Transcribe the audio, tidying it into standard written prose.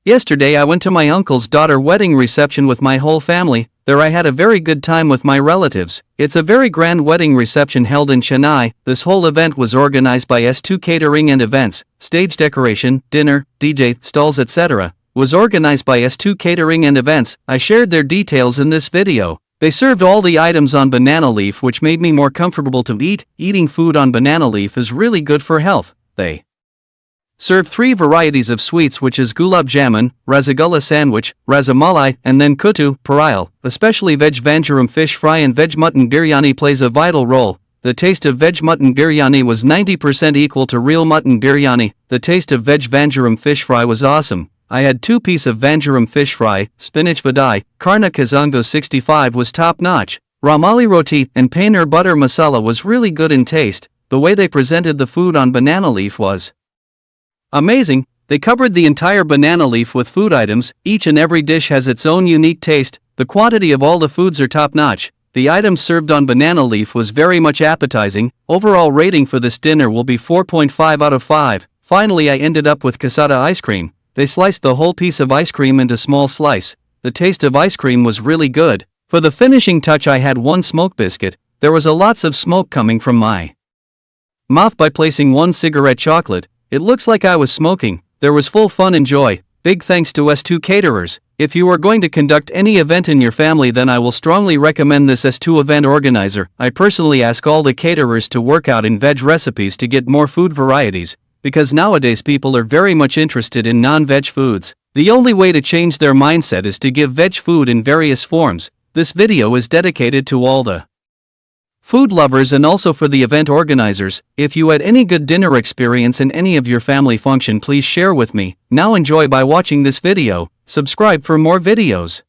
Yesterday I went to my uncle's daughter wedding reception with my whole family. There I had a very good time with my relatives. It's a very grand wedding reception held in Chennai. This whole event was organized by S2 Catering and Events. Stage decoration, dinner, DJ, stalls etc. was organized by S2 Catering and Events. I shared their details in this video. They served all the items on banana leaf, which made me more comfortable to eat. Eating food on banana leaf is really good for health. They serve 3 varieties of sweets, which is gulab jamun, rasagulla sandwich, rasamalai, and then kootu, Poriyal. Especially veg Vanjaram Fish Fry and Veg Mutton Biryani plays a vital role. The taste of veg mutton biryani was 90% equal to real mutton biryani. The taste of veg Vanjaram Fish Fry was awesome. I had 2 pieces of Vanjaram Fish Fry, spinach vadai, karna kazango 65 was top notch. Ramalai roti and paneer butter masala was really good in taste. The way they presented the food on banana leaf was amazing. They covered the entire banana leaf with food items. Each and every dish has its own unique taste. The quantity of all the foods are top-notch. The items served on banana leaf was very much appetizing. Overall rating for this dinner will be 4.5 out of 5. Finally I ended up with casada ice cream. They sliced the whole piece of ice cream into small slice. The taste of ice cream was really good. For the finishing touch I had 1 smoke biscuit. There was a lots of smoke coming from my mouth by placing 1 cigarette chocolate. It looks like I was smoking. There was full fun and joy. Big thanks to S2 Caterers. If you are going to conduct any event in your family, then I will strongly recommend this S2 event organizer. I personally ask all the caterers to work out in veg recipes to get more food varieties, because nowadays people are very much interested in non-veg foods. The only way to change their mindset is to give veg food in various forms. This video is dedicated to all the food lovers and also for the event organizers. If you had any good dinner experience in any of your family function, please share with me. Now enjoy by watching this video. Subscribe for more videos.